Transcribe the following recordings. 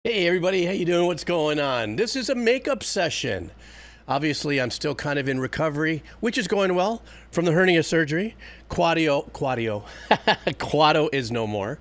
Hey everybody, how you doing? What's going on? This is a makeup session. Obviously, I'm still kind of in recovery, which is going well from the hernia surgery. Quadio is no more.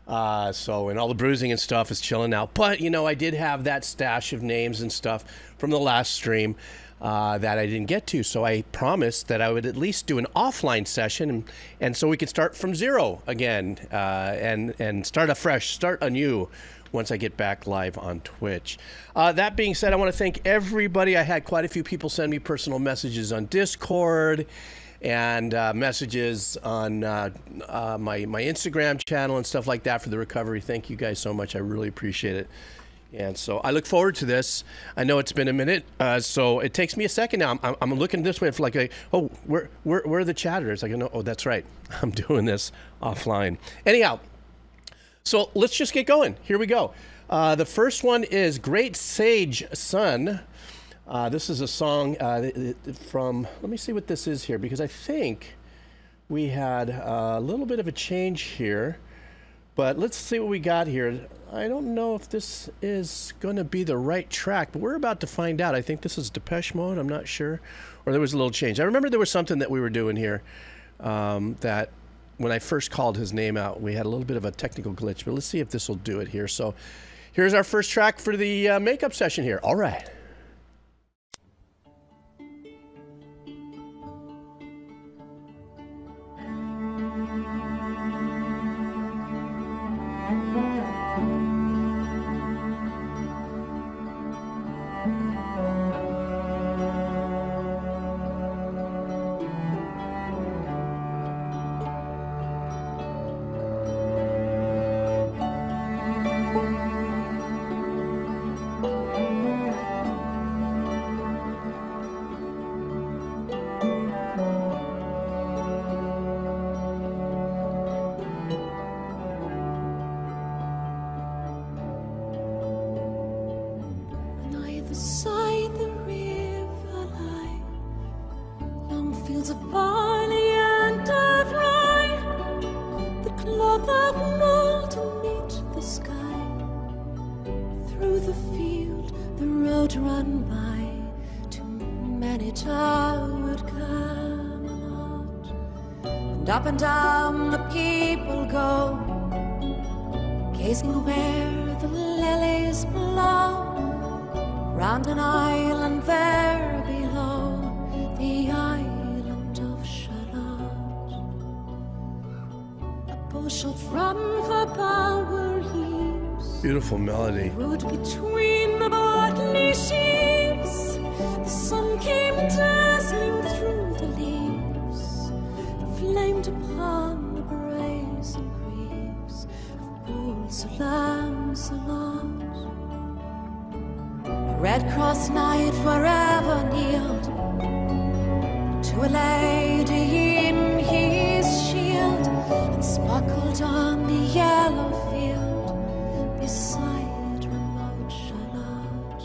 And all the bruising and stuff is chilling out. But, you know, I did have that stash of names and stuff from the last stream that I didn't get to. So I promised that I would at least do an offline session and so we could start from zero again and start afresh, start anew once I get back live on Twitch. That being said, I want to thank everybody. I had quite a few people send me personal messages on Discord and messages on my Instagram channel and stuff like that for the recovery. Thank you guys so much. I really appreciate it. And so I look forward to this. I know it's been a minute, so it takes me a second now. I'm looking this way for like, oh, where are the chatters? I go, no, oh, that's right. I'm doing this offline. Anyhow, so let's just get going. Here we go. The first one is Great Sage Sun. This is a song from, let me see what this is here, because I think we had a little bit of a change here. But let's see what we got here. I don't know if this is going to be the right track, but we're about to find out. I think this is Depeche Mode. I'm not sure. Or there was a little change. I remember there was something that we were doing here that when I first called his name out, we had a little bit of a technical glitch. But let's see if this will do it here. So here's our first track for the makeup session here. All right. Up and down the people go, gazing where the lilies blow, round an island there below, the island of Shalott. A bushel from her bower heaves, beautiful melody. Rode between the barley sheaves, the sun came dazzling through the leaves, flamed upon the brazen creeks of Pool Salam Salot. A Red Cross knight forever kneeled to a lady in his shield, and sparkled on the yellow field beside remote Shalott.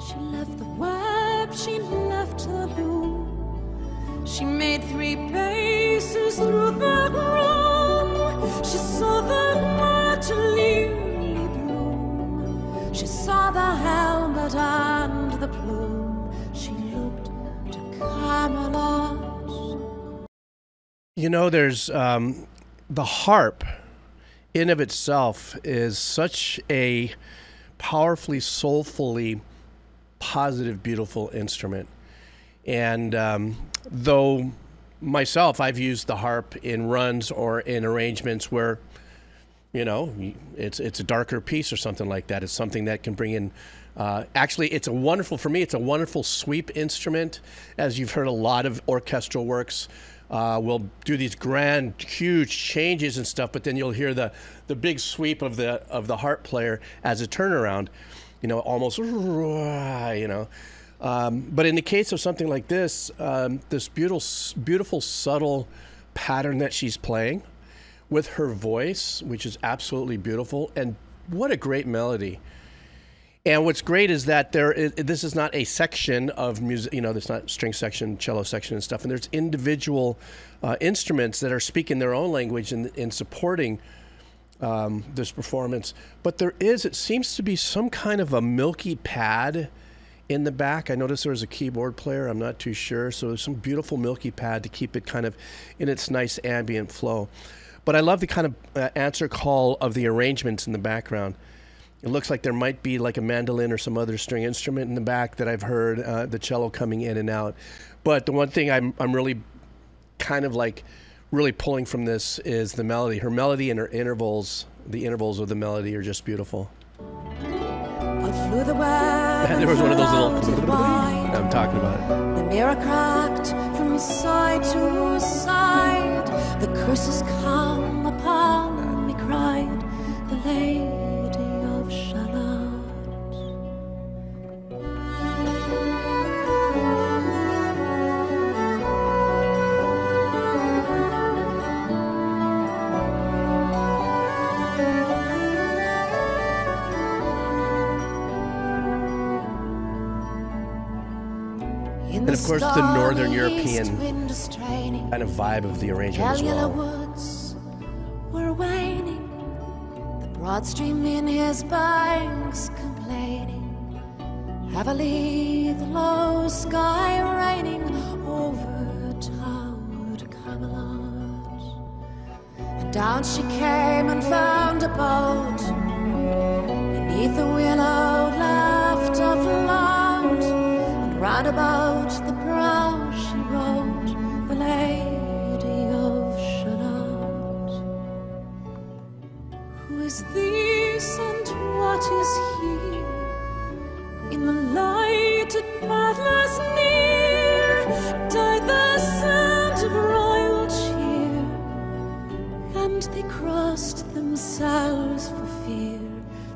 She left the web, she left the loom, she made 3 paces through the room. She saw the water lily bloom. She saw the helmet and the plume. She looked to Camelot. You know, there's the harp in of itself is such a powerfully, soulfully positive, beautiful instrument. And though myself, I've used the harp in runs or in arrangements where, you know, it's a darker piece or something like that. It's something that can bring in, actually, it's a wonderful, for me, it's a wonderful sweep instrument. As you've heard, a lot of orchestral works will do these grand, huge changes and stuff, but then you'll hear the big sweep of the harp player as a turnaround, you know, almost, you know. But in the case of something like this, this beautiful, subtle pattern that she's playing with her voice, which is absolutely beautiful, and what a great melody. And what's great is that this is not a section of music, you know, there's not string section, cello section and stuff, and there's individual instruments that are speaking their own language in supporting this performance. But it seems to be some kind of a milky pad in the back. I noticed there was a keyboard player. I'm not too sure. So there's some beautiful milky pad to keep it kind of in its nice ambient flow. But I love the kind of answer call of the arrangements in the background. It looks like there might be like a mandolin or some other string instrument in the back that I've heard, the cello coming in and out. But the one thing I'm really kind of like really pulling from this is the melody. Her melody and her intervals, the intervals of the melody are just beautiful. And there was one of those little I'm talking about it. The mirror cracked from side to side. The curses come upon me, cried the lady of Shalott. And of course the Northern European kind of vibe of the arrangement as well. Woods were waning, the broad stream in his banks complaining, heavily the low sky raining over towered Camelot. And down she came and found a boat beneath the willow left afloat, and round about the brow she wrote the lady of Shalott. Who is this and what is he? In the light at Battler's near died the sound of royal cheer, and they crossed themselves for fear,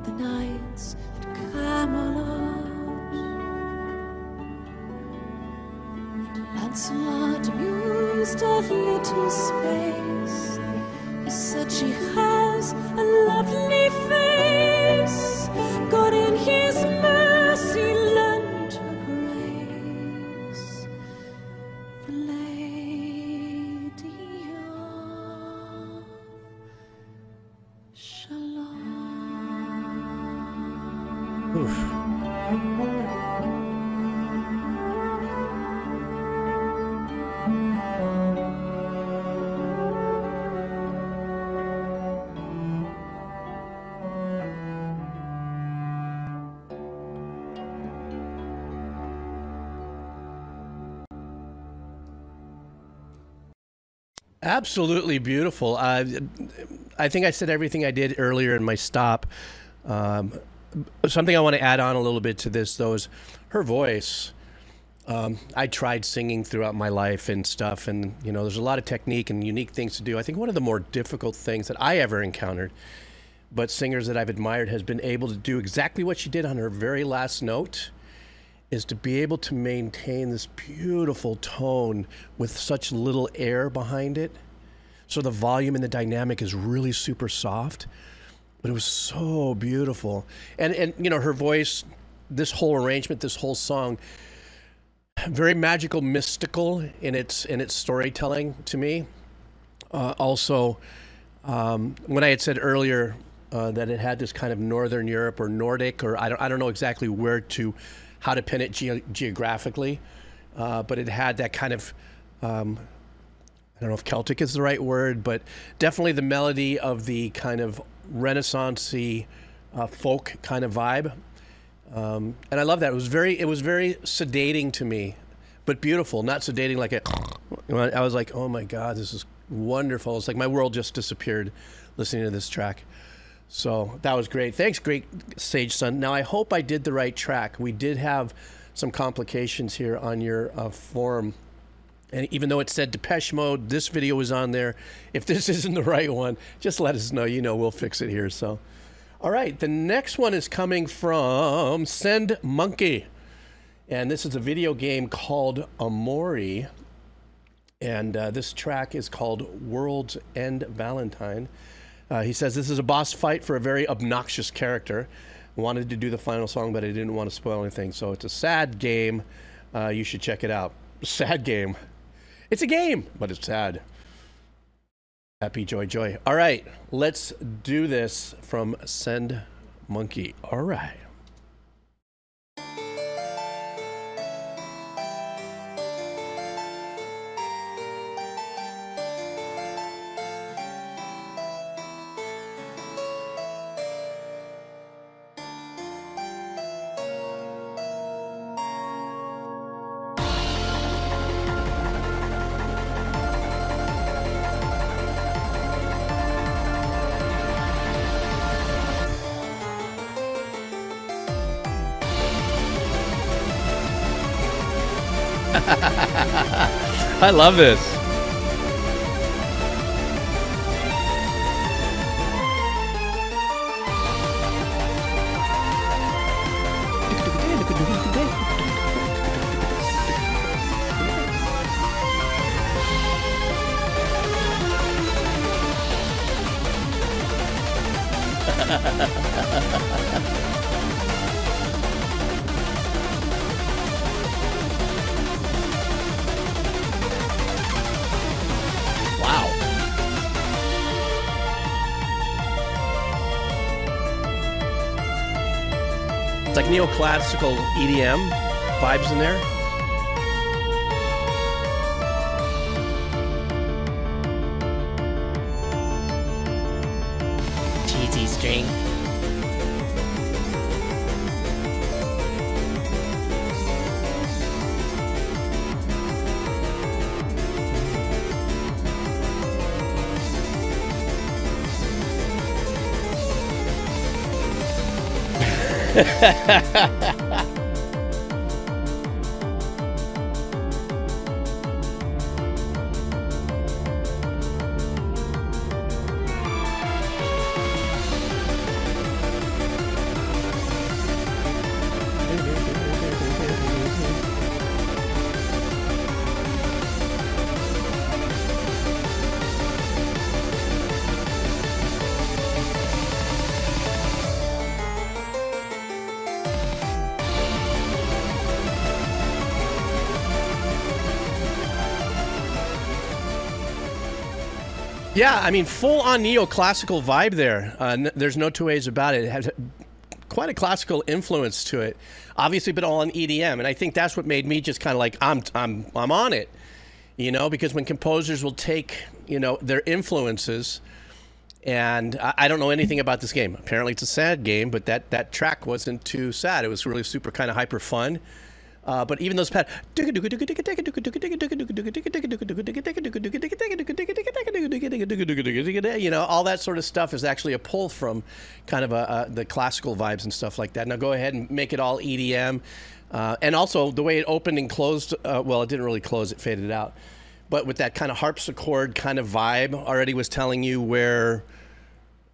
the knights at Camelot. Lancelot mused a little space. He said, she has a lovely face. God in his mercy lent her grace. The lady of Shalott. Oof. Absolutely beautiful. I think I said everything I did earlier in my stop. Something I want to add on a little bit to this, though, is her voice. I tried singing throughout my life and stuff, and you know, there's a lot of technique and unique things to do. I think one of the more difficult things that I ever encountered, but singers that I've admired, has been able to do exactly what she did on her very last note, is to be able to maintain this beautiful tone with such little air behind it. So the volume and the dynamic is really super soft, but it was so beautiful. And you know, her voice, this whole arrangement, this whole song, very magical, mystical in its storytelling to me. Also, when I had said earlier that it had this kind of Northern Europe or Nordic, or I don't know exactly how to pin it geographically, but it had that kind of, I don't know if Celtic is the right word, but definitely the melody of the kind of Renaissance-y folk kind of vibe. And I love that. It was very sedating to me, but beautiful, not sedating like I was like, oh my God, this is wonderful. It's like my world just disappeared listening to this track. So that was great. Thanks, great Sage Son. Now, I hope I did the right track. We did have some complications here on your form. And even though it said Depeche Mode, this video was on there. If this isn't the right one, just let us know. You know, we'll fix it here. So, all right. The next one is coming from Send Monkey. And this is a video game called OMORI. And this track is called World's End Valentine. He says, this is a boss fight for a very obnoxious character. Wanted to do the final song, but I didn't want to spoil anything. So it's a sad game. You should check it out. Sad game. It's a game, but it's sad. Happy joy, joy. All right, let's do this from Send Monkey. All right. I love this. It's like neoclassical EDM vibes in there. Cheesy string. Yeah, I mean, full-on neoclassical vibe there. There's no two ways about it. It has quite a classical influence to it, obviously, but all on EDM. And I think that's what made me just kind of like, I'm on it, you know, because when composers will take, you know, their influences, and I don't know anything about this game. Apparently, it's a sad game, but that track wasn't too sad. It was really super kind of hyper fun. But even those pads, you know, all that sort of stuff is actually a pull from kind of the classical vibes and stuff like that. Now go ahead and make it all EDM. And also the way it opened and closed, well, it didn't really close, it faded out. But with that kind of harpsichord kind of vibe already was telling you where,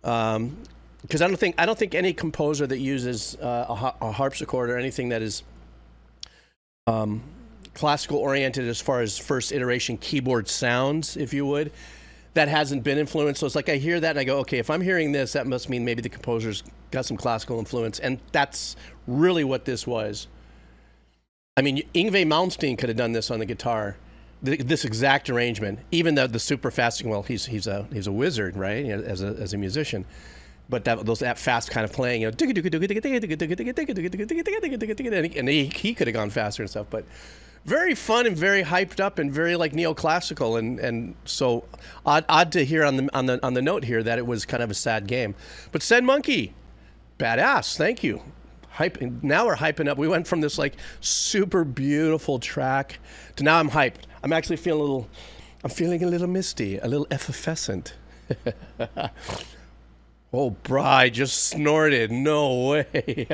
because I don't think any composer that uses a harpsichord or anything that is classical oriented as far as first iteration keyboard sounds, if you would, that hasn't been influenced. So it's like I hear that and I go, okay, if I'm hearing this, that must mean maybe the composer's got some classical influence. And that's really what this was. I mean, Yngwie Malmsteen could have done this on the guitar, this exact arrangement, even though the super fast, well, he's a wizard, right, as a musician. But that fast kind of playing, you know, and he could have gone faster and stuff. But very fun and very hyped up and very like neoclassical, and so odd to hear on the note here that it was kind of a sad game. But Send Monkey, badass, thank you. Hype. Now we're hyping up. We went from this like super beautiful track to now I'm hyped. I'm actually feeling a little misty, a little effervescent. Oh, Bri just snorted. No way.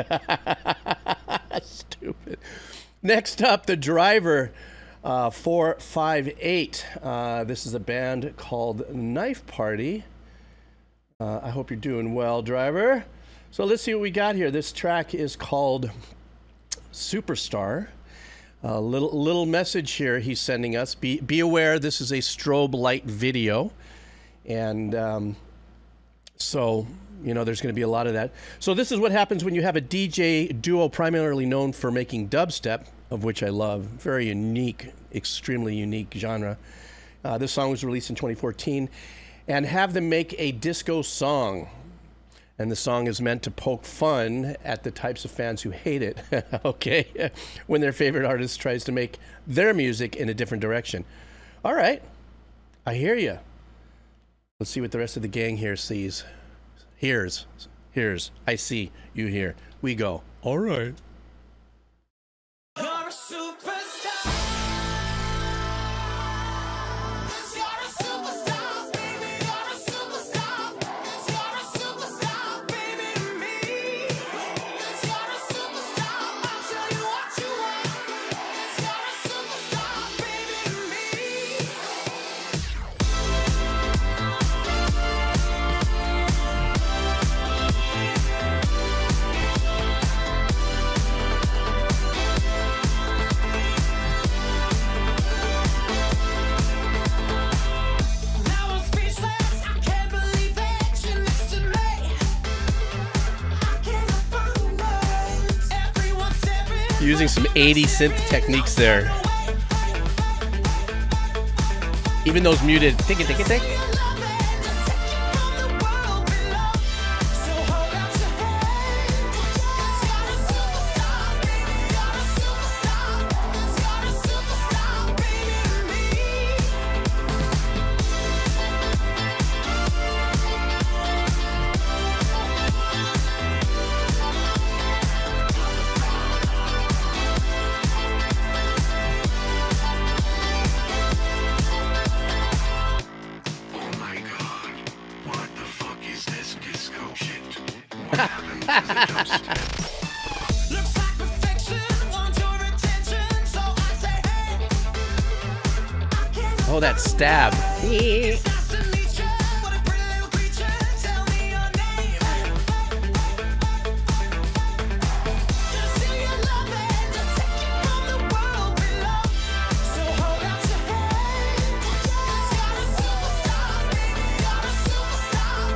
Stupid. Next up, The Driver, 458. This is a band called Knife Party. I hope you're doing well, Driver. So let's see what we got here. This track is called Superstar. A little message here he's sending us. Be aware this is a strobe light video. And so, you know, there's going to be a lot of that. So this is what happens when you have a DJ duo primarily known for making dubstep, of which I love. Very unique, extremely unique genre. This song was released in 2014. and have them make a disco song. And the song is meant to poke fun at the types of fans who hate it, okay, when their favorite artist tries to make their music in a different direction. All right, I hear you. Let's see what the rest of the gang here sees. Hears. I see, you hear. We go. All right. You're a superstar. You're a superstar, baby. You're a superstar. You're a superstar, baby, to me. You're a superstar. I'll tell you what you want. You're a superstar, baby, to me. Now I'm speechless. I can't believe that you're next to me. I can't find words. Everyone's staring. Using some 80s synth techniques there. Even those muted tick. Oh my god, what the fuck is this disco shit? What happened to the dubstep? Looks like perfection, want your attention, so I say, hey, I can't Oh, that stab. nice to meet you. What a pretty little creature. Tell me your name. Just feel your love and to take you from the world below. So hold out your hand. You're a superstar, baby. You're a superstar.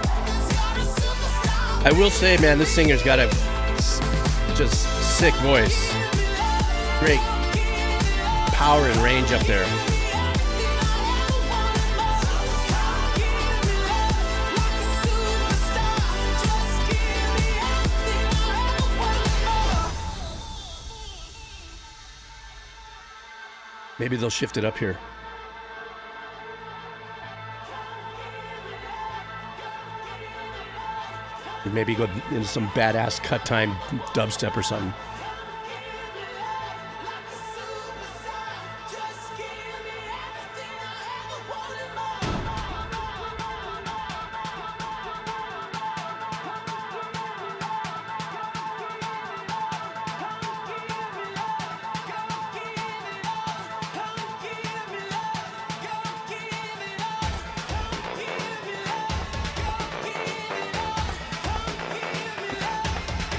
You're a superstar. I will say, man, this singer's got a just sick voice. Great power and range up there. Maybe they'll shift it up here. Maybe go into some badass cut time dubstep or something.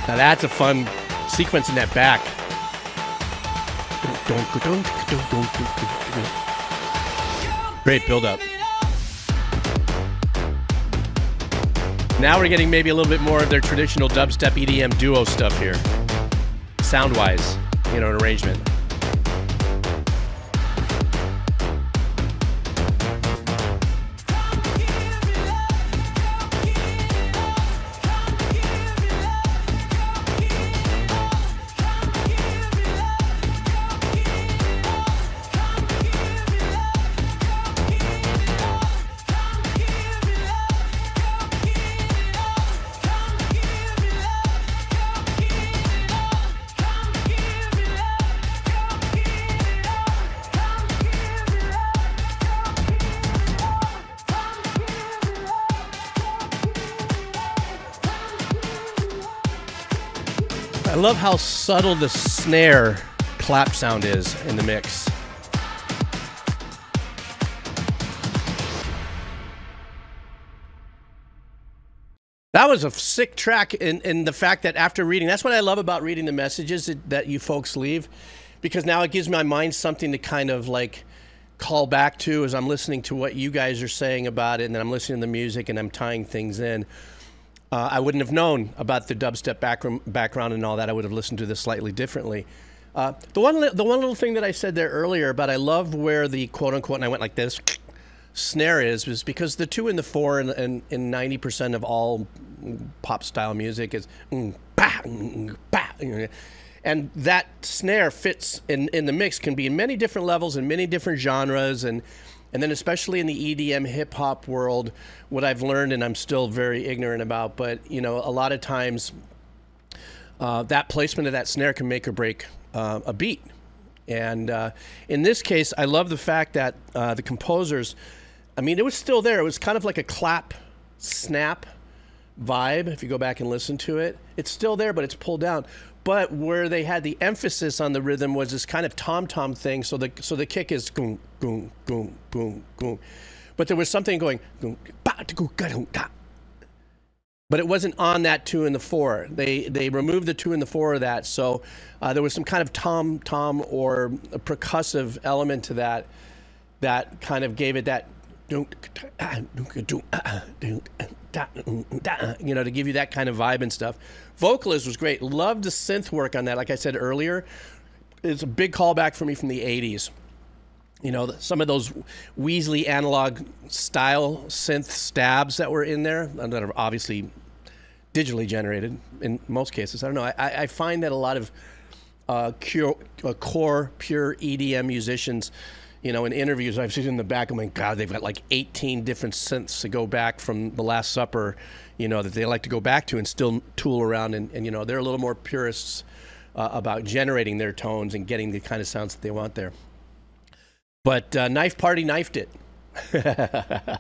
Now that's a fun sequence in that back. Great build up. Now we're getting maybe a little bit more of their traditional dubstep EDM duo stuff here. Sound-wise, you know, an arrangement. I love how subtle the snare clap sound is in the mix. That was a sick track in the fact that after reading, that's what I love about reading the messages that you folks leave, because now it gives my mind something to kind of like call back to as I'm listening to what you guys are saying about it, and then I'm listening to the music and I'm tying things in. I wouldn't have known about the dubstep background and all that. I would have listened to this slightly differently. The one little thing that I said there earlier about I love where the quote unquote, and I went like this, snare is because the 2 and the 4 and 90% of all pop style music is bah, bah, and that snare fits in the mix, can be in many different levels and many different genres, and then especially in the EDM hip hop world, what I've learned, and I'm still very ignorant about, but you know, a lot of times that placement of that snare can make or break a beat. And in this case, I love the fact that the composers, I mean, it was still there. It was kind of like a clap, snap vibe. If you go back and listen to it, it's still there, but it's pulled down. But where they had the emphasis on the rhythm was this kind of tom-tom thing. So the kick is goom, goom, goom, goom, goom. But there was something going, goom, ba, goom, goom, da. But it wasn't on that 2 and the 4. They removed the 2 and the 4 of that. So there was some kind of tom or a percussive element to that kind of gave it that, you know, to give you that kind of vibe and stuff. Vocalist was great. Loved the synth work on that. Like I said earlier, it's a big callback for me from the 80s. You know, some of those Weasley analog style synth stabs that were in there, that are obviously digitally generated in most cases. I don't know. I find that a lot of core, pure EDM musicians, you know, in interviews I've seen in the back, I'm like, God, they've got like 18 different synths to go back from The Last Supper, you know, that they like to go back to and still tool around. And you know, they're a little more purists about generating their tones and getting the kind of sounds that they want there. But Knife Party knifed it.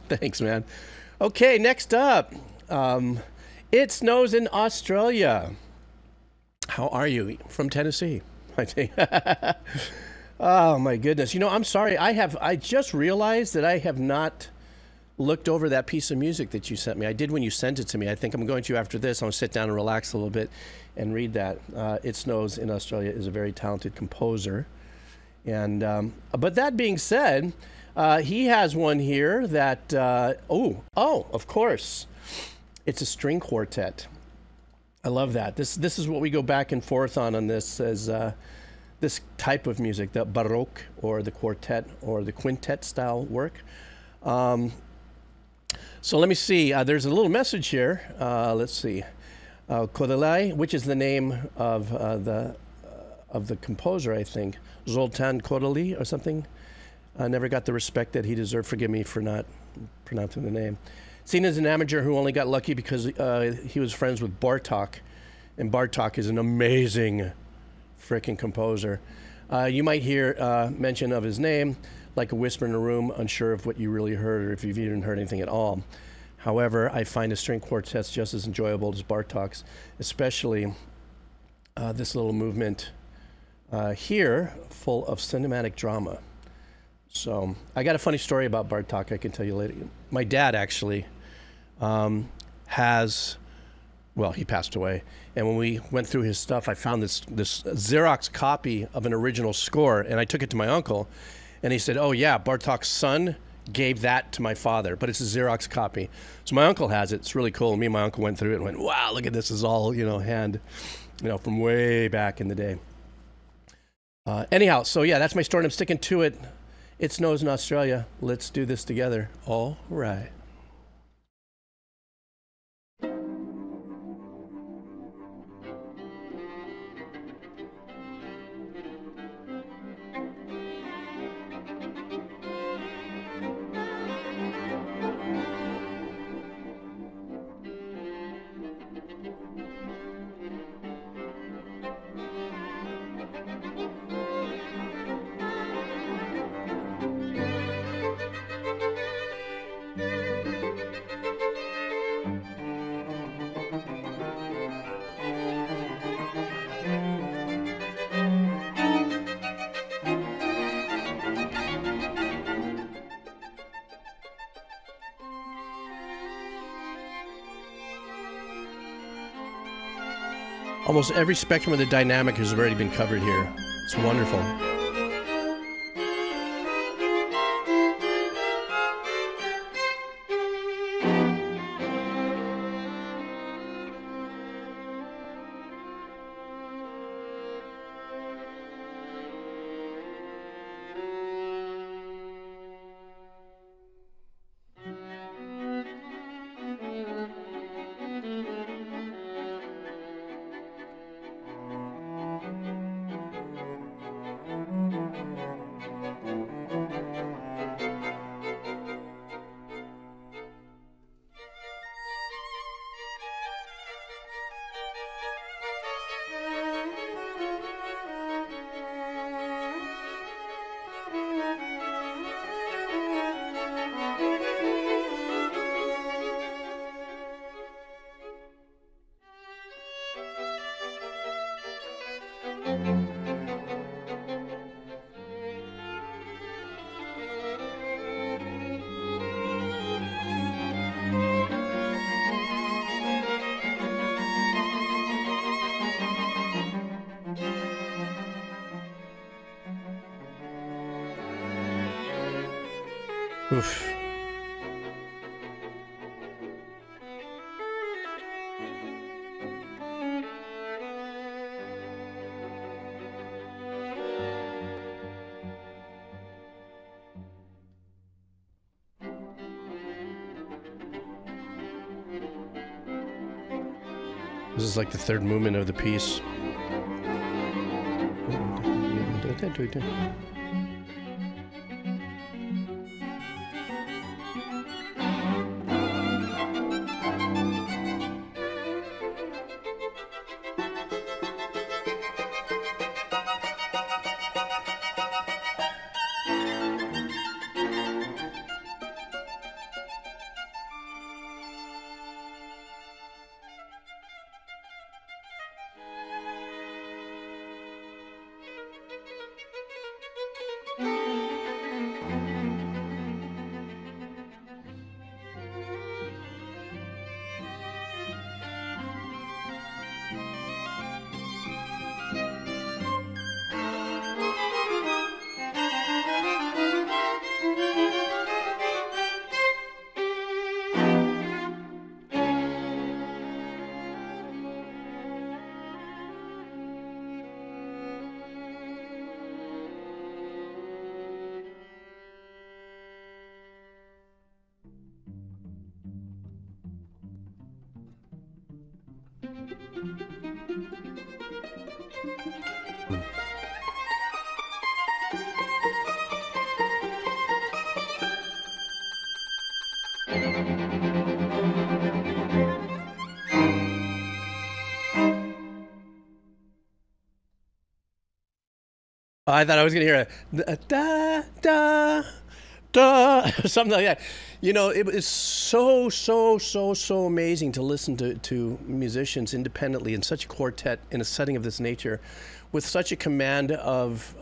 Thanks, man. Okay, next up. It snows in Australia. How are you? From Tennessee, I think. Oh, my goodness. You know, I'm sorry. I just realized that I have not looked over that piece of music that you sent me. I did when you sent it to me. I think I'm going to after this. I'm going to sit down and relax a little bit and read that. It Snows in Australia is a very talented composer. And but that being said, he has one here that of course, it's a string quartet. I love that. This is what we go back and forth on this as this type of music, the baroque or the quartet or the quintet style work. So let me see. There's a little message here. Let's see. Kodaly, which is the name of the composer, I think. Zoltan Kodaly or something. I never got the respect that he deserved. Forgive me for not pronouncing the name. Seen as an amateur who only got lucky because he was friends with Bartók. And Bartók is an amazing frickin' composer. You might hear mention of his name, like a whisper in a room, unsure of what you really heard or if you've even heard anything at all. However, I find his string quartets just as enjoyable as Bartók's, especially this little movement here, full of cinematic drama. So I got a funny story about Bartók I can tell you later. My dad actually he passed away. And when we went through his stuff, I found this Xerox copy of an original score, and I took it to my uncle, and he said, oh yeah, Bartók's son gave that to my father, but it's a Xerox copy. So my uncle has it. It's really cool. Me and my uncle went through it and went, wow, look at this. Is all, you know, hand, you know, from way back in the day. Anyhow, so yeah, that's my story, and I'm sticking to it. It snows in Australia. Let's do this together. All right. Almost every spectrum of the dynamic has already been covered here. It's wonderful. Oof. This is like the third movement of the piece. I thought I was going to hear a da, da, da, something like that. You know, it was so amazing to listen to musicians independently in such a quartet in a setting of this nature with such a command of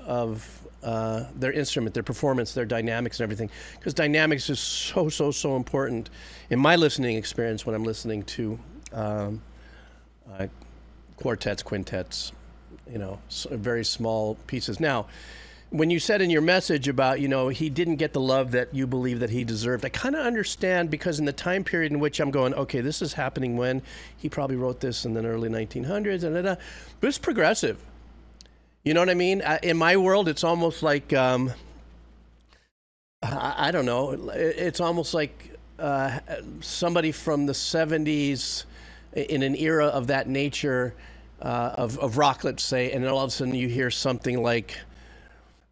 their instrument, their performance, their dynamics and everything. Because dynamics is so important in my listening experience when I'm listening to quartets, quintets, you know, very small pieces. Now, when you said in your message about, you know, he didn't get the love that you believe that he deserved, I kind of understand, because in the time period in which I'm going, okay, this is happening when he probably wrote this in the early 1900s, but it's progressive. You know what I mean? In my world, it's almost like, I don't know, it's almost like somebody from the 70s in an era of that nature, of rock, let's say, and then all of a sudden you hear something like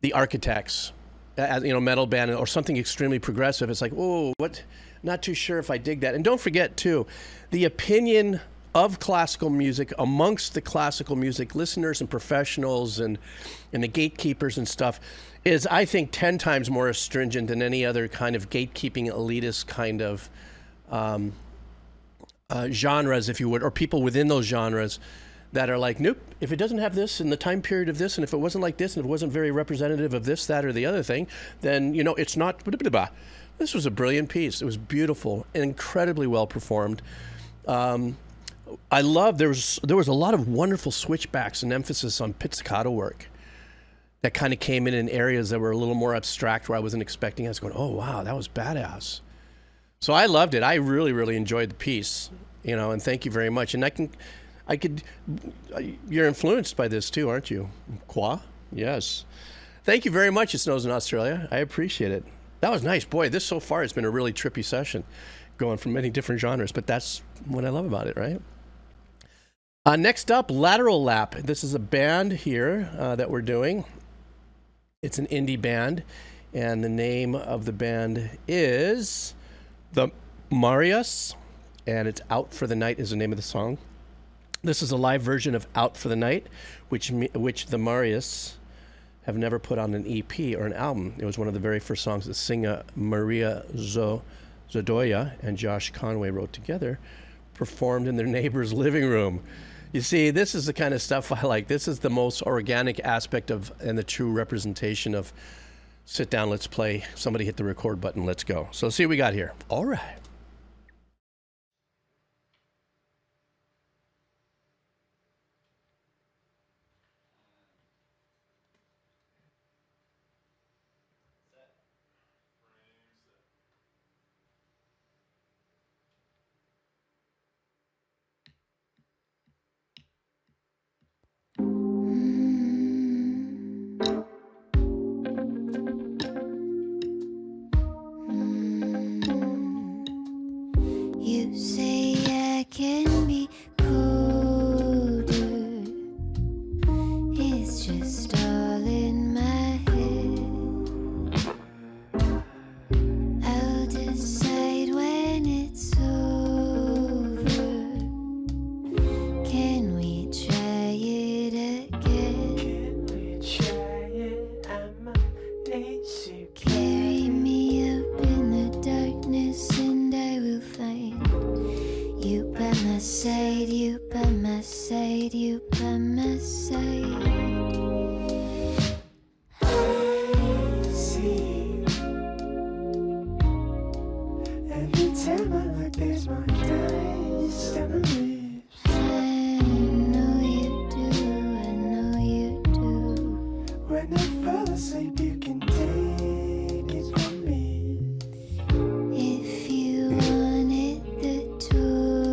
the Architects, you know, metal band, or something extremely progressive. It's like, oh, what? Not too sure if I dig that. And don't forget, too, the opinion of classical music amongst the classical music listeners and professionals and the gatekeepers and stuff is, I think, 10 times more astringent than any other kind of gatekeeping elitist kind of genres, if you would, or people within those genres that are like, nope, if it doesn't have this in the time period of this, and if it wasn't like this, and if it wasn't very representative of this, that, or the other thing, then, you know, it's not. This was a brilliant piece. It was beautiful and incredibly well performed. I love, there was a lot of wonderful switchbacks and emphasis on pizzicato work that kind of came in areas that were a little more abstract where I wasn't expecting. I was going, oh, wow, that was badass. So I loved it. I really enjoyed the piece, you know, and thank you very much. And you're influenced by this too, aren't you? Qua? Yes. Thank you very much, It Snows in Australia. I appreciate it. That was nice. Boy, this so far has been a really trippy session, going from many different genres, but that's what I love about it, right? Next up, Lateral Lap. This is a band here that we're doing. It's an indie band, and the name of the band is The Marias, and it's Out for the Night is the name of the song. This is a live version of Out for the Night, which the Marias have never put on an EP or an album. It was one of the very first songs that singer Maria Zodoya and Josh Conway wrote together, performed in their neighbor's living room. You see, this is the kind of stuff I like. This is the most organic aspect of and the true representation of sit down, let's play. Somebody hit the record button, let's go. So let's see what we got here. All right. You say I can be colder. It's just all in my head. I'll decide when it's over. Can we try it again? Can we try it? I'm lazy. Carry me up in the darkness and I will find you by my side, you by my side, you by my side. I see. Every time I look, there's more dice than beliefs. I know you do, I know you do. When I fall asleep, you can take it from me. If you wanted the torture,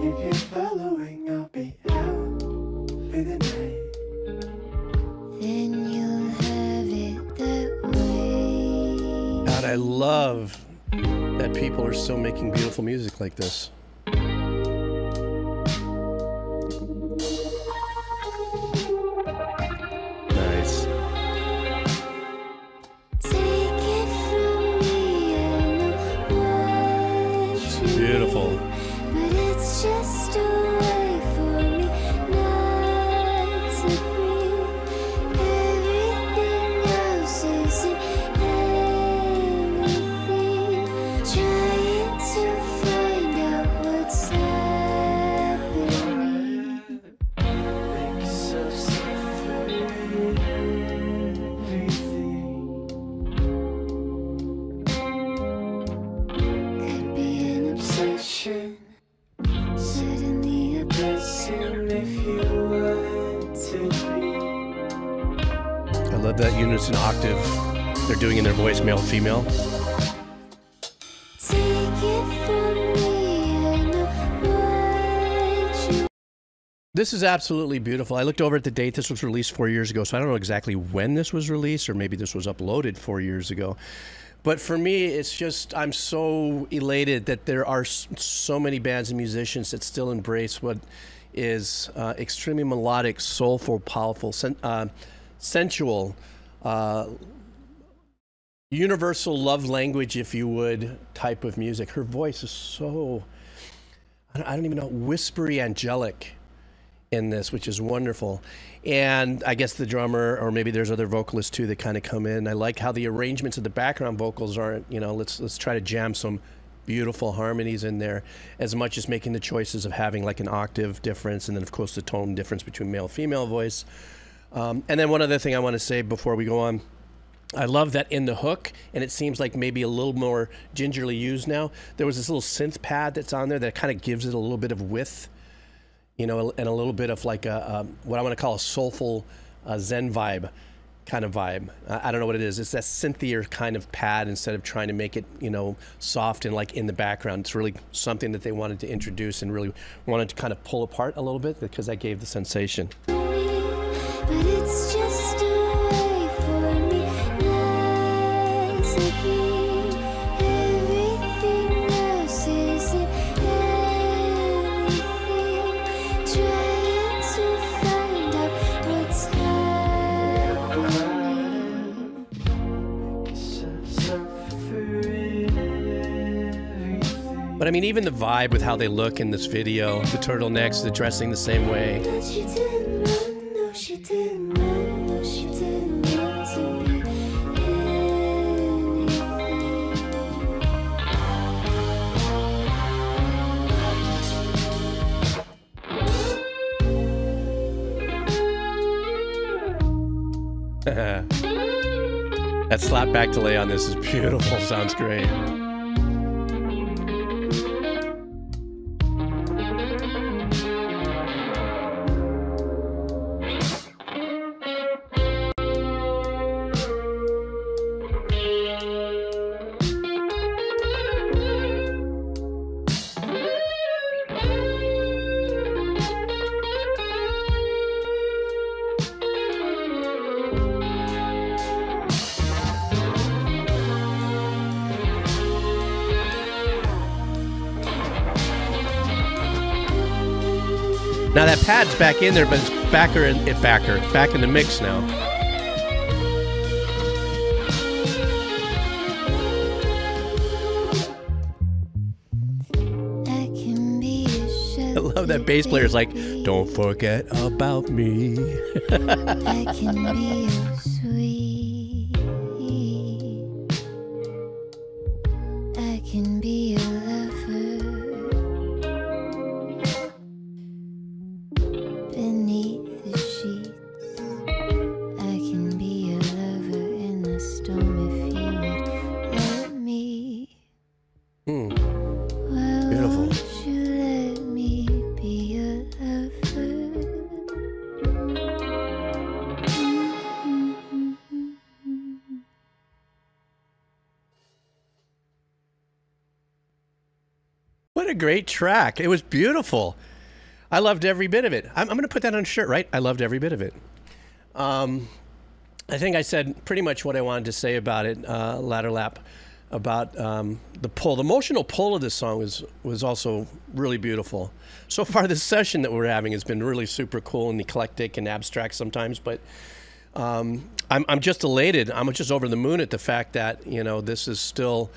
If you're following, I'll be out for the night. then you'll have it that way. God, I love that people are still making beautiful music like this. Nice. Take it from me, I know what you Beautiful. but it's just a way for me not to breathe. Everything else isn't anything. Trying to find out what's happening. Makes us suffer everything. Could be an obsession, suddenly a blessing. If you want to be. I love that unison octave they're doing in their voice, male, female. Take it from me, I know what you. This is absolutely beautiful. I looked over at the date. This was released 4 years ago, so I don't know exactly when this was released, or maybe this was uploaded 4 years ago. But for me, it's just, I'm so elated that there are so many bands and musicians that still embrace what is extremely melodic, soulful, powerful, sensual, universal love language, if you would, type of music. Her voice is so, I don't even know, whispery, angelic in this, which is wonderful. And I guess the drummer, or maybe there's other vocalists too that kind of come in. I like how the arrangements of the background vocals aren't, you know, let's try to jam some beautiful harmonies in there, as much as making the choices of having like an octave difference, and then of course the tone difference between male female voice. And then one other thing I want to say before we go on, I love that in the hook, and it seems like maybe a little more gingerly used now, there was this little synth pad that's on there that kind of gives it a little bit of width, you know, and a little bit of like a what I want to call a soulful Zen vibe kind of vibe. I don't know what it is. It's that synthier kind of pad instead of trying to make it, you know, soft and like in the background. It's really something that they wanted to introduce and really wanted to kind of pull apart a little bit, because that gave the sensation. But it's just a way for me not to breathe. Everything else isn't anything. Trying to find out what's happening. But I mean, even the vibe with how they look in this video, the turtlenecks, the dressing the same way. But she didn't run, no, she didn't run, no, she didn't run to be anything. That slap back delay on this is beautiful. Sounds great. Now that pad's back in there, but it's back in the mix now. I love that bass player's like, "Don't forget about me." I can be your sweet. I can be your lover. Beneath the sheets, I can be your lover in the storm if you would let me. Why Beautiful. won't you let me be your lover? What a great track. It was beautiful. I loved every bit of it. I'm going to put that on a shirt, right? I loved every bit of it. I think I said pretty much what I wanted to say about it, Ladder Lap, about the pull. The emotional pull of this song was also really beautiful. So far, this session that we're having has been really super cool and eclectic and abstract sometimes, but I'm just elated. I'm just over the moon at the fact that, you know, this is still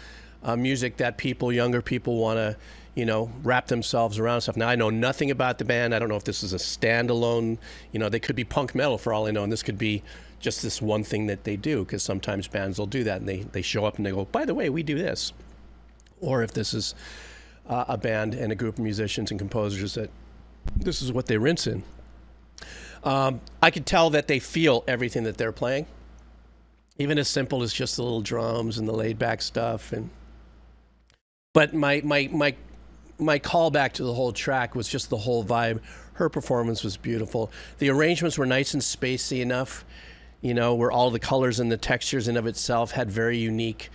music that younger people want to, you know, wrap themselves around stuff. Now, I know nothing about the band. I don't know if this is a standalone, you know, they could be punk metal for all I know, and this could be just this one thing that they do, because sometimes bands will do that, and they show up and they go, by the way, we do this. Or if this is a band and a group of musicians and composers that this is what they rinse in. I could tell that they feel everything that they're playing, even as simple as just the little drums and the laid back stuff. But my callback to the whole track was just the whole vibe. Her performance was beautiful. The arrangements were nice and spacey enough, you know, where all the colors and the textures in of itself had very unique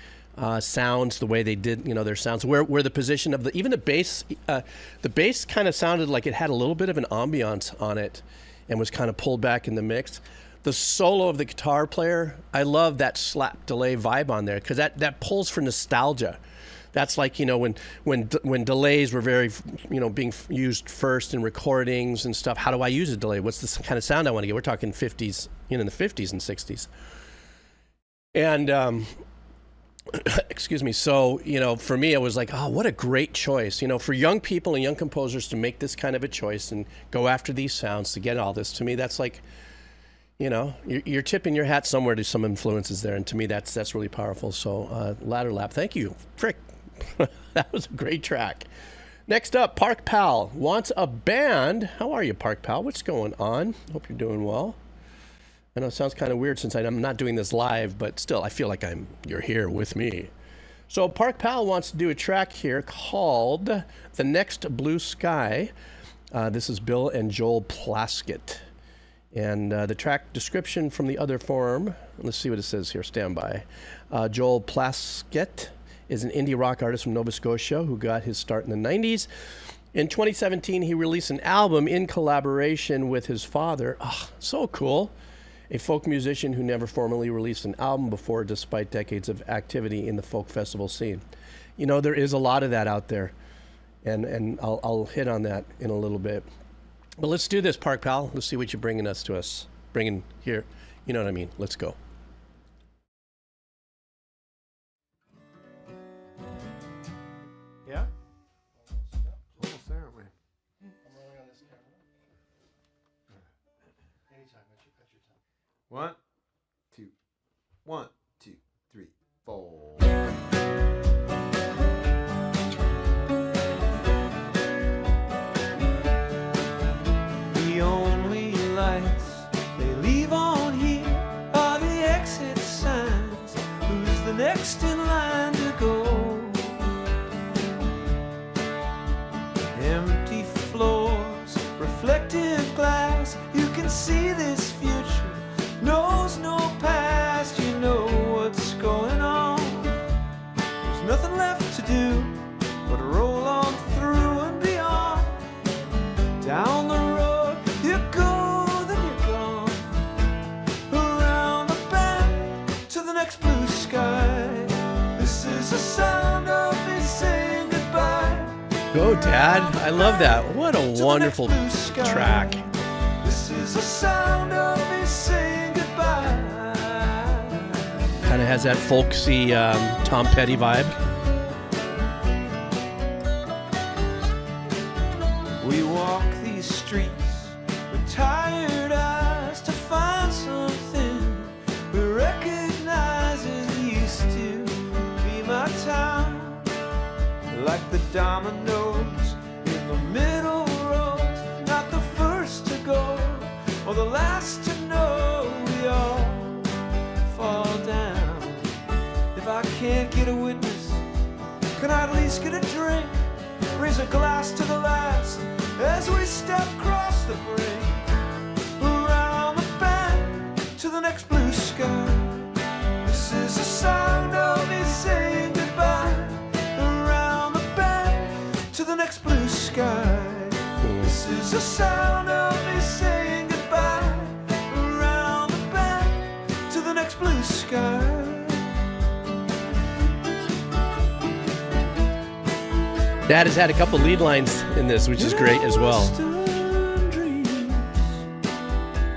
sounds, the way they did, you know, their sounds. Where the position of even the bass kind of sounded like it had a little bit of an ambiance on it and was kind of pulled back in the mix. The solo of the guitar player, I love that slap delay vibe on there, because that pulls for nostalgia. That's like, you know, when delays were very, you know, being used first in recordings and stuff. How do I use a delay? What's the kind of sound I want to get? We're talking 50s, you know, in the 50s and 60s. And, excuse me. So, you know, for me, it was like, oh, what a great choice. You know, for young people and young composers to make this kind of a choice and go after these sounds to get all this, to me, that's like, you know, you're tipping your hat somewhere to some influences there. And to me, that's really powerful. So, Ladder Lap, thank you. Frick. That was a great track. Next up, Park Pal wants a band. How are you, Park Pal? What's going on? Hope you're doing well. I know it sounds kind of weird since I'm not doing this live, but still, I feel like you're here with me. So Park Pal wants to do a track here called The Next Blue Sky. This is Bill and Joel Plaskett. And the track description from the other forum, let's see what it says here, stand by. Joel Plaskett is an indie rock artist from Nova Scotia who got his start in the 90s. In 2017, he released an album in collaboration with his father. Oh, so cool. A folk musician who never formally released an album before, despite decades of activity in the folk festival scene. You know, there is a lot of that out there, and I'll hit on that in a little bit. But let's do this, Park Pal. Let's see what you're bringing bringing here. You know what I mean? Let's go. Yeah? Almost there, aren't we? I'm rolling on this camera. Anytime, at your time. 1, 2, 1, 2, 3, 4. The only lights they leave on here are the see this future knows no past. You know what's going on. There's nothing left to do but roll on through and beyond. Down the road you go, then you're gone. Around the bend to the next blue sky. This is the sound of me saying goodbye. Go, Dad. I love that. What a wonderful track. This is the sound of me saying goodbye. Kind of has that folksy Tom Petty vibe. We walk these streets with tired eyes to find something we recognize as used to be my town. Like the dominoes in the middle rows, not the first to go or the last to know. We all fall down. If I can't get a witness, can I at least get a drink? Raise a glass to the last as we step across the brink. Around the bend to the next blue sky. This is the sound of me saying goodbye. Around the bend to the next blue sky. This is the sound of me saying goodbye. Around the bend to the next blue sky. Dad has had a couple lead lines in this, which is great as well.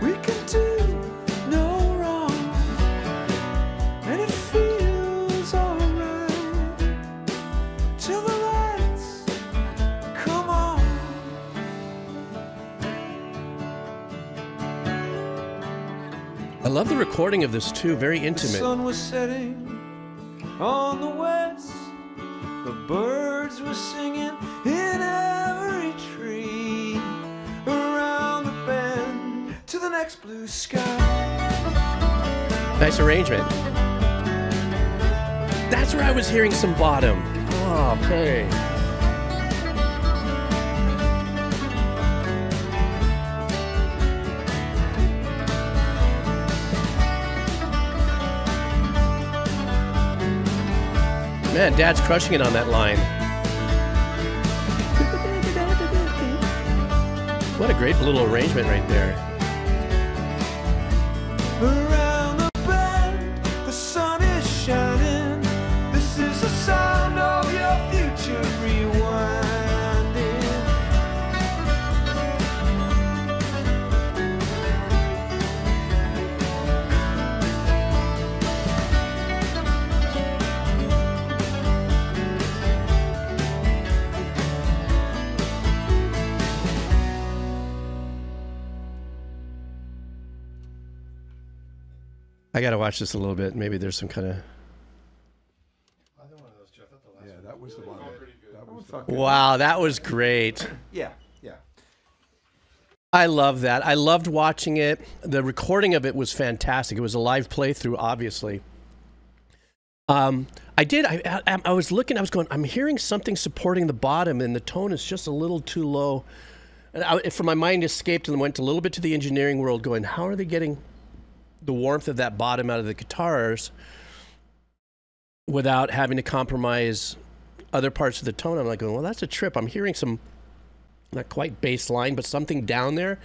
We can do no wrong, and it feels alright till the lights come on. I love the recording of this too, very The intimate. sun was setting on the west. The birds were singing in every tree. Around the bend to the next blue sky. Nice arrangement. That's where I was hearing some bottom. Oh, okay. Man, Dad's crushing it on that line. What a great little arrangement right there. Around the bend, the sun is shining. This is the sound of your future rewinding. I gotta watch this a little bit. Maybe there's some kind of... Yeah, that was the one. That was fucking. Wow, that was great. Yeah, yeah. I love that. I loved watching it. The recording of it was fantastic. It was a live playthrough, obviously. I was looking, I was going, I'm hearing something supporting the bottom, and the tone is just a little too low. And for my mind escaped and went a little bit to the engineering world, going, how are they getting the warmth of that bottom out of the guitars without having to compromise other parts of the tone? I'm like, well, that's a trip. I'm hearing some, not quite bass line, but something down there.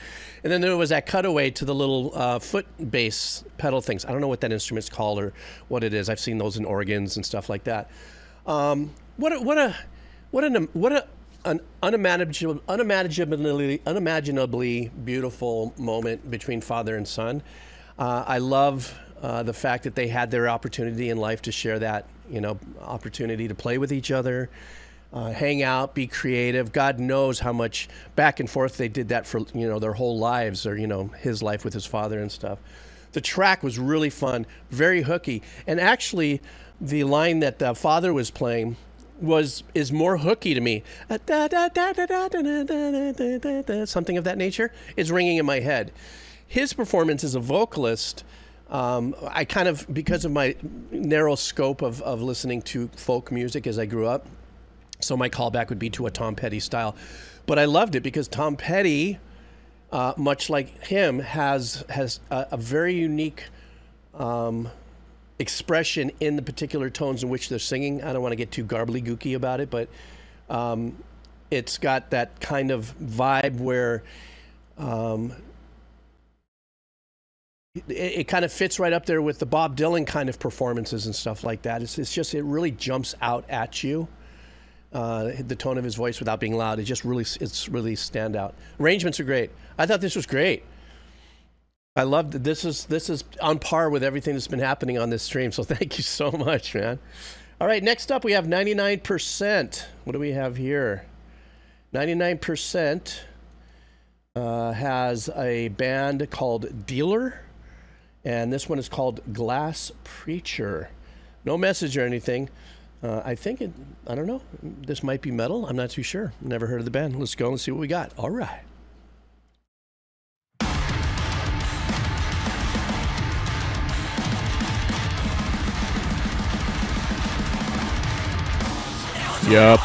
And then there was that cutaway to the little foot bass pedal things. I don't know what that instrument's called or what it is. I've seen those in organs and stuff like that. What an unimaginably beautiful moment between father and son. I love the fact that they had their opportunity in life to share that, opportunity to play with each other, hang out, be creative. God knows how much back and forth they did that for, their whole lives, or, his life with his father and stuff. The track was really fun, very hooky. And actually, the line that the father was playing is more hooky to me. Something of that nature is ringing in my head. His performance as a vocalist, I kind of, because of my narrow scope of listening to folk music as I grew up, so my callback would be to a Tom Petty style. But I loved it because Tom Petty much like him, has a very unique expression in the particular tones in which they're singing. I don't want to get too garbly-gooky about it, but it's got that kind of vibe where it kind of fits right up there with the Bob Dylan kind of performances and stuff like that. It's just, it really jumps out at you. The tone of his voice without being loud, it's really standout. Arrangements are great. I thought this was great. I loved it. This is on par with everything that's been happening on this stream. So thank you so much, man. All right, next up we have 99%. What do we have here? 99% has a band called Dealer, and this one is called Glass Preacher. No message or anything. I think I don't know. This might be metal. I'm not too sure. Never heard of the band. Let's go and see what we got. All right. Yep.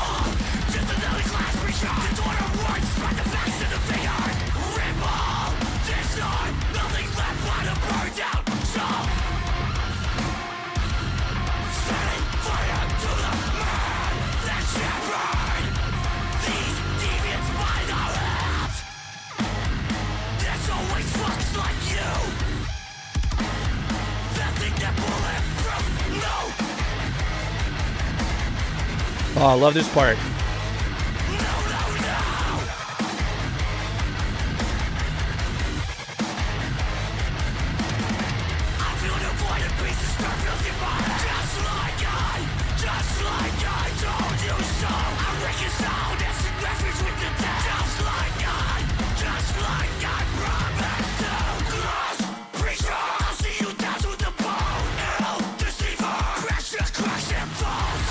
Oh, I love this part.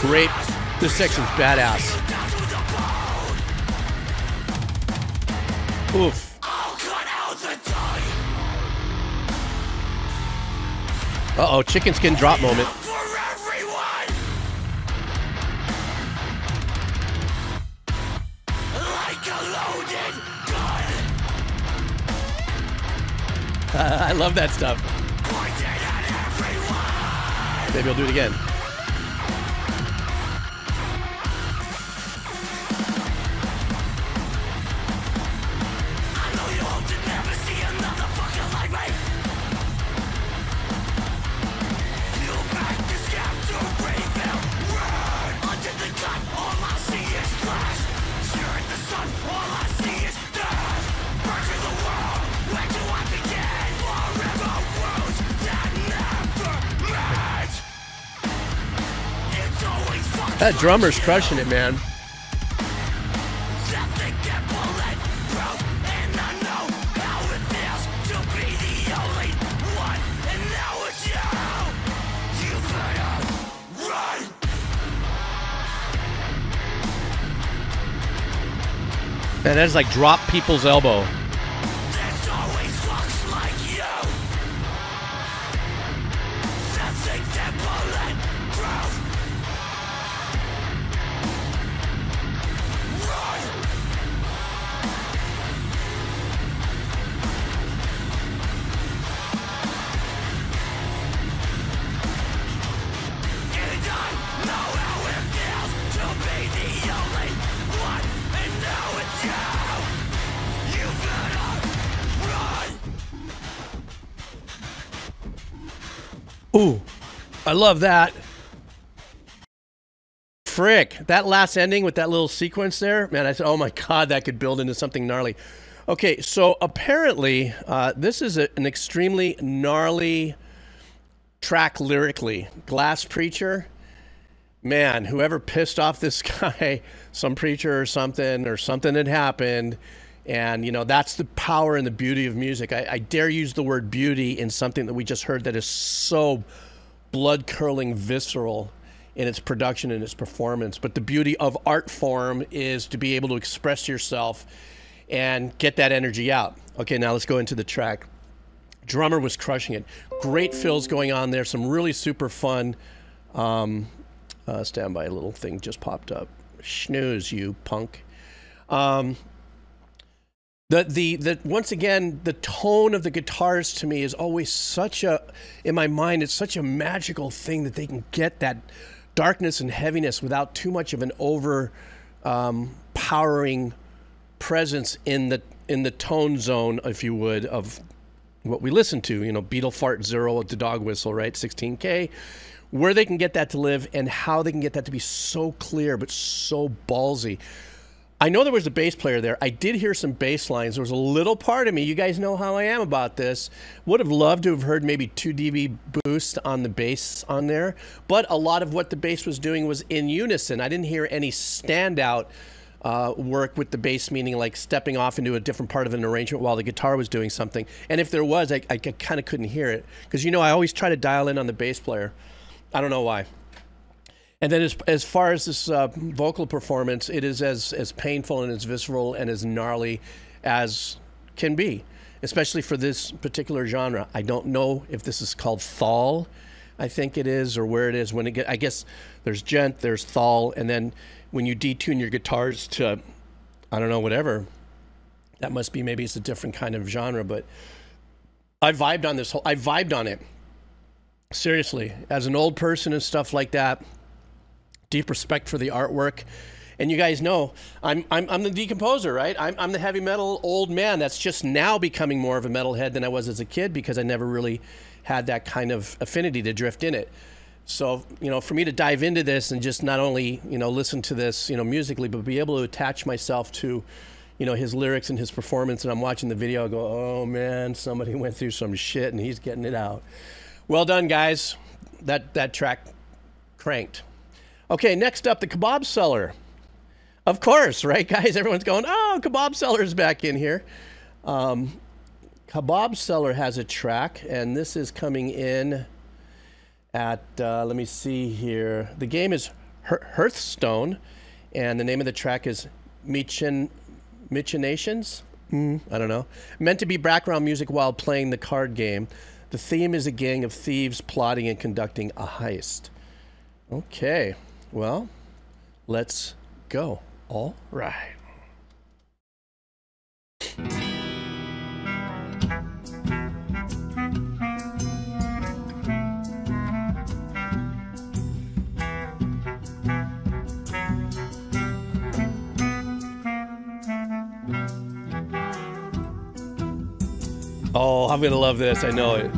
Great. This section's badass. Oof. Uh-oh, chicken skin drop moment. I love that stuff. Maybe I'll do it again. That drummer's crushing it, man. Man, that is like drop people's elbow. Ooh, I love that. Frick, that last ending with that little sequence there, man, I said, oh my God, that could build into something gnarly. Okay, so apparently this is an extremely gnarly track lyrically. Glass Preacher, man, whoever pissed off this guy, some preacher or something had happened. And, you know, that's the power and the beauty of music. I dare use the word beauty in something that we just heard that is so blood-curdling visceral in its production and its performance. But the beauty of art form is to be able to express yourself and get that energy out. Okay, now let's go into the track. Drummer was crushing it. Great fills going on there. Some really super fun. Standby, little thing just popped up. Snooze, you punk. The once again, the tone of the guitars to me is always such a, in my mind, it's such a magical thing that they can get that darkness and heaviness without too much of an powering presence in the tone zone, if you would, of what we listen to. You know, Beetle Fart Zero at the dog whistle, right? 16K. Where they can get that to live and how they can get that to be so clear but so ballsy. I know there was a bass player there. I did hear some bass lines. There was a little part of me, you guys know how I am about this, would have loved to have heard maybe 2 dB boost on the bass on there, but a lot of what the bass was doing was in unison. I didn't hear any standout work with the bass, meaning like stepping off into a different part of an arrangement while the guitar was doing something. And if there was, I kind of couldn't hear it. Because, you know, I always try to dial in on the bass player. I don't know why. And then as far as this vocal performance, it is as painful and as visceral and as gnarly as can be, especially for this particular genre. I don't know if this is called thal, I think it is, or where it is. When it I guess there's gent, there's thal, and then when you detune your guitars to, I don't know, whatever, that must be, maybe it's a different kind of genre, but I vibed on this whole, I vibed on it. Seriously, as an old person and stuff like that, deep respect for the artwork. And you guys know, I'm the decomposer, right? I'm the heavy metal old man that's just now becoming more of a metalhead than I was as a kid, because I never really had that kind of affinity to drift in it. So, you know, for me to dive into this and just not only, you know, listen to this, you know, musically, but be able to attach myself to, you know, his lyrics and his performance, and I'm watching the video, I go, oh man, somebody went through some shit and he's getting it out. Well done, guys. That track cranked. Okay, next up, the Kebab Seller. Of course, right, guys? Everyone's going, oh, Kebab Seller's back in here. Kebab Seller has a track, and this is coming in at, let me see here. The game is Hearthstone, and the name of the track is Machinations? I don't know. Meant to be background music while playing the card game. The theme is a gang of thieves plotting and conducting a heist. Okay, well, let's go. All right. Oh, I'm gonna love this, I know it.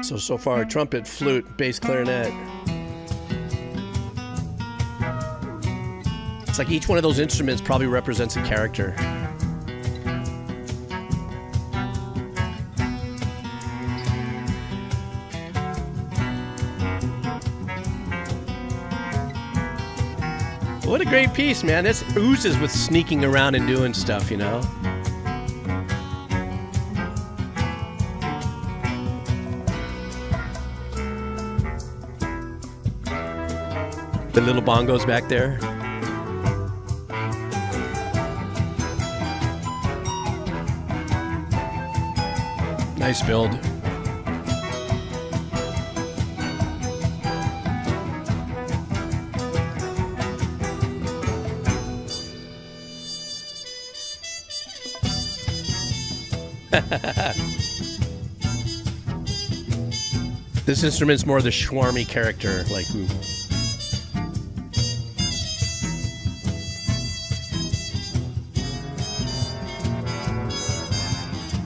So far, trumpet, flute, bass, clarinet. It's like each one of those instruments probably represents a character. What a great piece, man. This oozes with sneaking around and doing stuff, you know? The little bongos back there. Nice build. This instrument's more the schwarmy character, like who.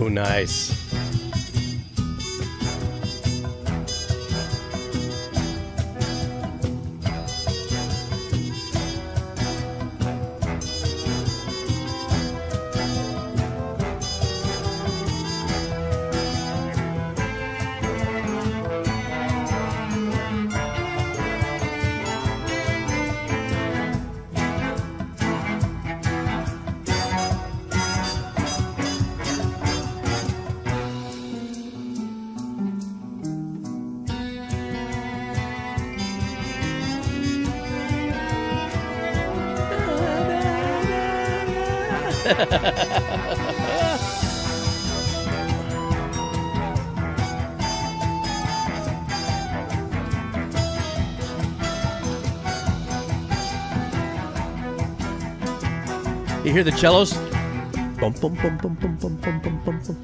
Oh, nice. You hear the cellos? Bum, bum, bum, bum, bum, bum, bum, bum, bum, bum.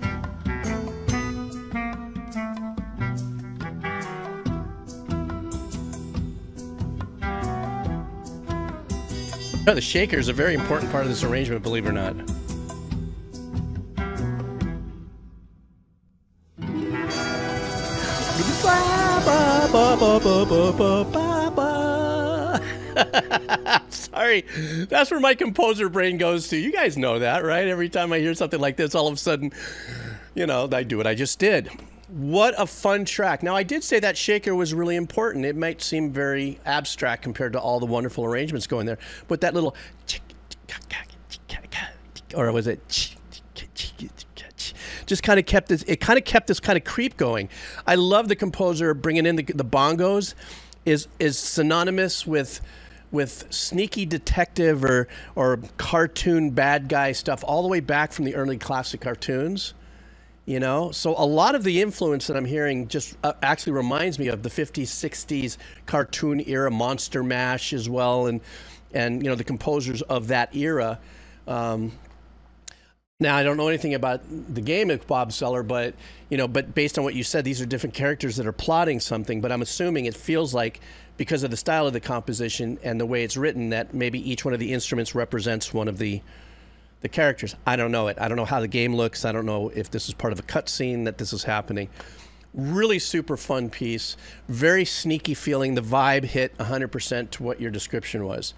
Oh, the shaker is a very important part of this arrangement, believe it or not. Sorry, that's where my composer brain goes to. You guys know that, right? Every time I hear something like this, all of a sudden, you know, I do what I just did. What a fun track. Now, I did say that shaker was really important. It might seem very abstract compared to all the wonderful arrangements going there, but that little, or was it, just kind of kept this, it kind of kept this kind of creep going. I love the composer bringing in the bongos is synonymous with sneaky detective or cartoon bad guy stuff all the way back from the early classic cartoons. You know, so a lot of the influence that I'm hearing just actually reminds me of the 50s, 60s cartoon era, Monster Mash as well, and you know, the composers of that era. Now, I don't know anything about the game of Bob Seller, but you know, but based on what you said, these are different characters that are plotting something. But I'm assuming it feels like, because of the style of the composition and the way it's written, that maybe each one of the instruments represents one of the characters. I don't know it. I don't know how the game looks. I don't know if this is part of a cutscene that this is happening. Really super fun piece. Very sneaky feeling. The vibe hit 100% to what your description was.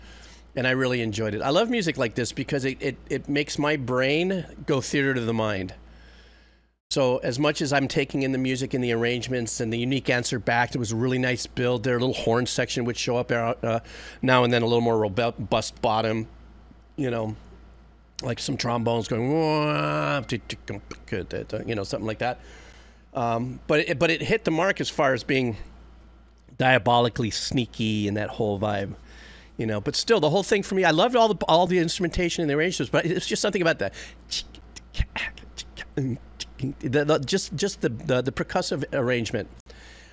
And I really enjoyed it. I love music like this because it makes my brain go theater to the mind. So as much as I'm taking in the music and the arrangements and the unique answer back, there was a really nice build there. A little horn section would show up now and then, a little more robust bottom, you know, like some trombones going, you know, something like that. But it hit the mark as far as being diabolically sneaky and that whole vibe, you know. But still, the whole thing for me, I loved all the instrumentation and the arrangements, but it's just something about that. Just the percussive arrangement,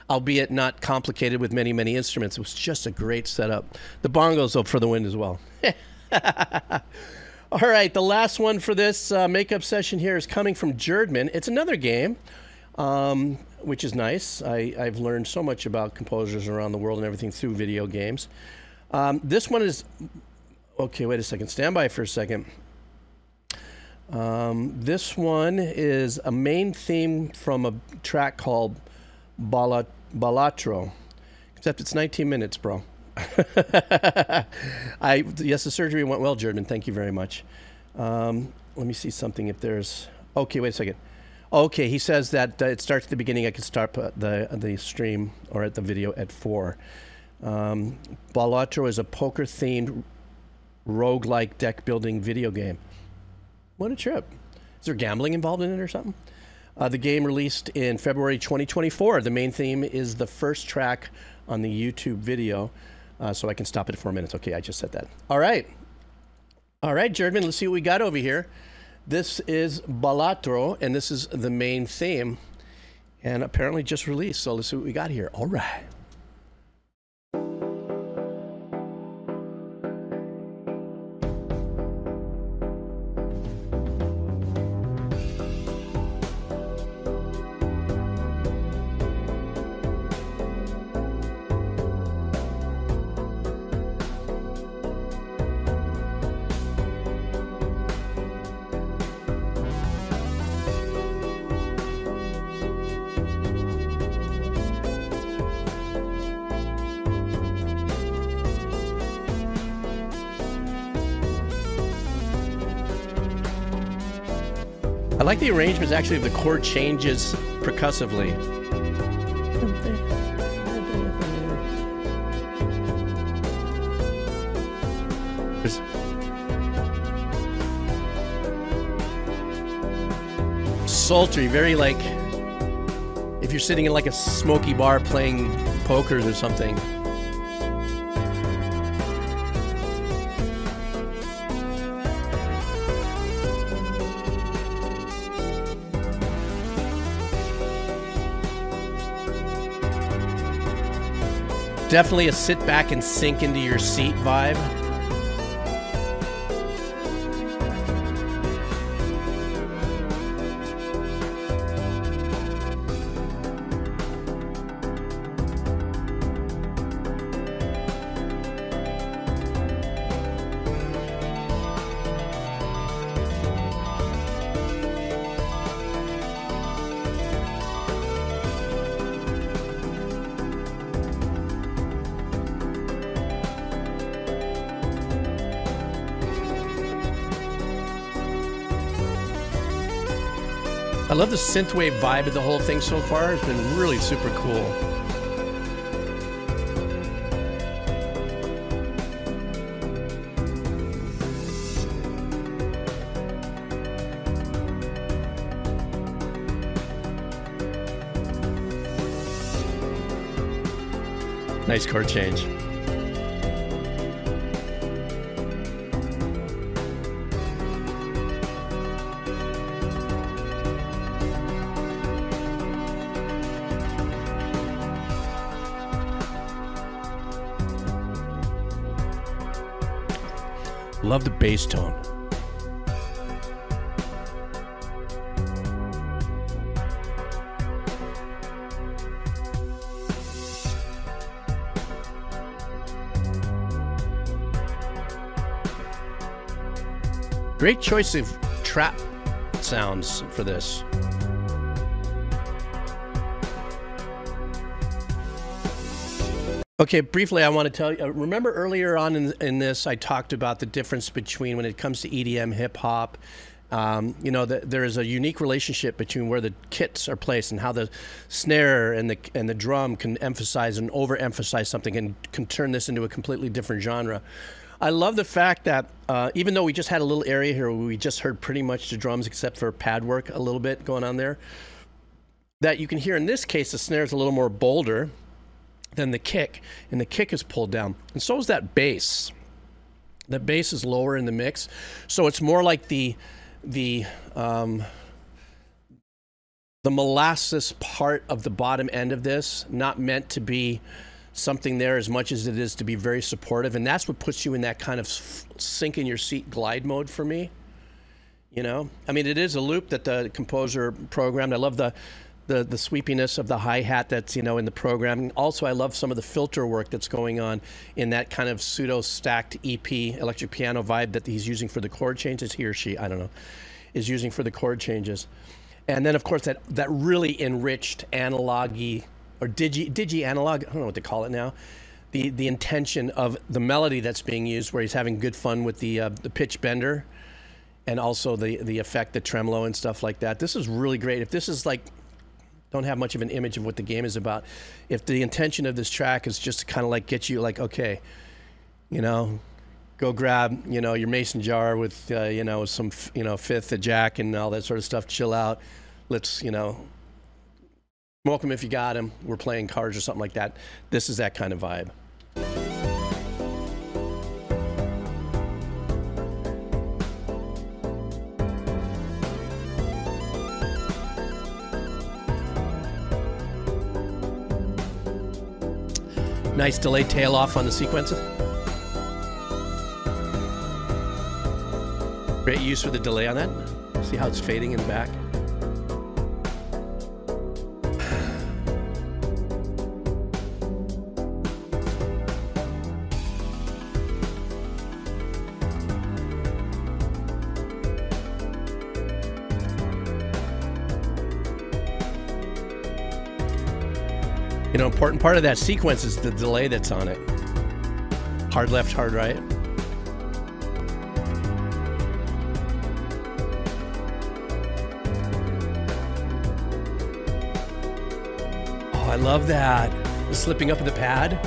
albeit not complicated with many instruments. It was just a great setup. The bongos up for the win as well. All right, the last one for this makeup session here is coming from Jerdman. It's another game, which is nice. I've learned so much about composers around the world and everything through video games. This one is, okay, wait a second. Stand by for a second. This one is a main theme from a track called Balatro, except it's 19 minutes, bro. Yes, the surgery went well, Jerdman. Thank you very much. Let me see something if there's... Okay, wait a second. Okay, he says that it starts at the beginning. I could start the stream or at the video at 4. Balatro is a poker-themed roguelike deck-building video game. What a trip. Is there gambling involved in it or something? The game released in February 2024. The main theme is the first track on the YouTube video. So I can stop it for a minute. Okay, I just said that. All right. All right, Jerdman, let's see what we got over here. This is Balatro, and this is the main theme. And apparently just released, so let's see what we got here. All right. I like the arrangements actually of the chord changes percussively. Sultry, very like if you're sitting in like a smoky bar playing pokers or something. Definitely a sit back and sink into your seat vibe. I love the synthwave vibe of the whole thing so far. It's been really super cool. Nice chord change. Love the bass tone. Great choice of trap sounds for this. Okay, briefly, I want to tell you, remember earlier on in this, I talked about the difference between when it comes to EDM, hip hop, you know, there is a unique relationship between where the kits are placed and how the snare and the drum can emphasize and overemphasize something and can turn this into a completely different genre. I love the fact that even though we just had a little area here where we just heard pretty much the drums except for pad work a little bit going on there, that you can hear in this case the snare is a little more bolder than the kick, and the kick is pulled down. And so is that bass. The bass is lower in the mix, so it's more like the molasses part of the bottom end of this, not meant to be something there as much as it is to be very supportive, and that's what puts you in that kind of sink in your seat glide mode for me. You know, I mean, it is a loop that the composer programmed. I love the sweepiness of the hi-hat that's, you know, in the programming. Also, I love some of the filter work that's going on in that kind of pseudo stacked EP electric piano vibe that he's using for the chord changes. He or she, I don't know, is using for the chord changes. And then of course that really enriched analog-y or digi analog, I don't know what to call it now, the intention of the melody that's being used, where he's having good fun with the pitch bender and also the effect, the tremolo and stuff like that. This is really great. If this is like, don't have much of an image of what the game is about, if the intention of this track is just to kind of like get you like, okay, you know, go grab, you know, your mason jar with, you know, some, you know, fifth, a jack and all that sort of stuff, chill out. Let's, you know, smoke him if you got him. We're playing cards or something like that. This is that kind of vibe. Nice delay tail off on the sequences. Great use for the delay on that. See how it's fading in the back? You know, important part of that sequence is the delay that's on it. Hard left, hard right. Oh, I love that. The slipping up of the pad.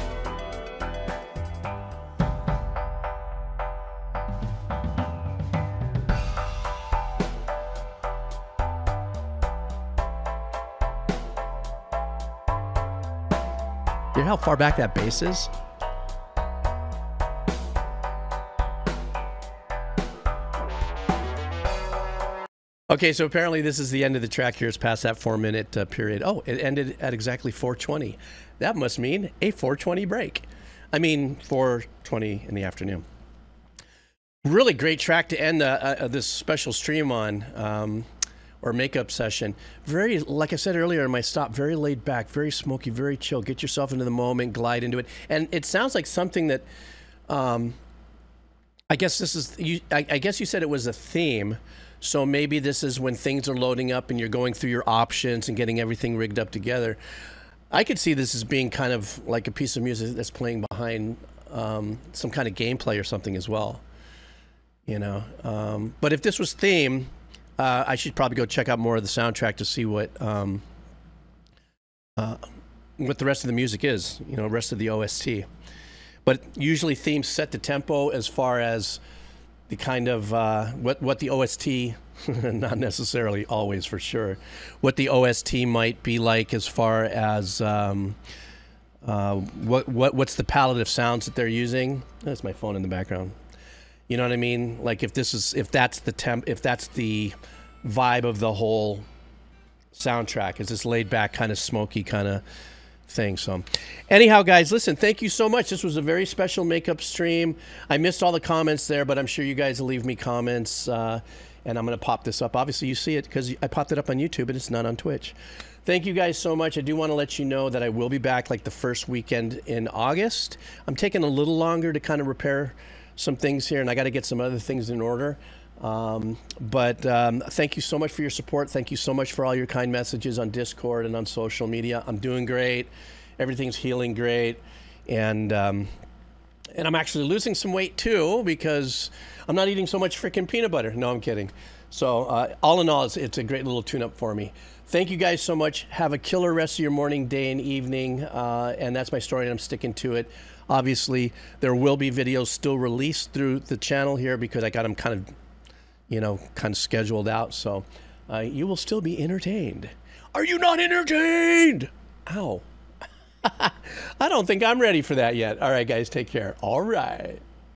You know how far back that bass is? Okay, so apparently this is the end of the track here. It's past that 4-minute period. Oh, it ended at exactly 4:20. That must mean a 4:20 break. I mean, 4:20 in the afternoon. Really great track to end this special stream on. Or makeup session. Very, like I said earlier in my stop, very laid back, very smoky, very chill. Get yourself into the moment, glide into it. And it sounds like something that, I guess this is, I guess you said it was a theme. So maybe this is when things are loading up and you're going through your options and getting everything rigged up together. I could see this as being kind of like a piece of music that's playing behind some kind of gameplay or something as well. You know, but if this was theme, I should probably go check out more of the soundtrack to see what the rest of the music is, you know, rest of the OST. But usually themes set the tempo as far as the kind of what the OST, not necessarily always for sure, what the OST might be like as far as what's the palette of sounds that they're using. That's my phone in the background. You know what I mean? Like if that's the vibe of the whole soundtrack, is this laid back kind of smoky kind of thing. So anyhow, guys, listen, thank you so much. This was a very special makeup stream. I missed all the comments there, but I'm sure you guys will leave me comments, and I'm going to pop this up. Obviously, you see it because I popped it up on YouTube, and it's not on Twitch. Thank you guys so much. I do want to let you know that I will be back like the first weekend in August. I'm taking a little longer to kind of repair some things here, and I got to get some other things in order. But thank you so much for your support. Thank you so much for all your kind messages on Discord and on social media. I'm doing great. Everything's healing great. And I'm actually losing some weight too because I'm not eating so much freaking peanut butter. No, I'm kidding. So all in all, it's a great little tune-up for me. Thank you guys so much. Have a killer rest of your morning, day, and evening. And that's my story, and I'm sticking to it. Obviously, there will be videos still released through the channel here because I got them kind of scheduled out. So you will still be entertained. Are you not entertained? Ow. I don't think I'm ready for that yet. All right, guys, take care. All right.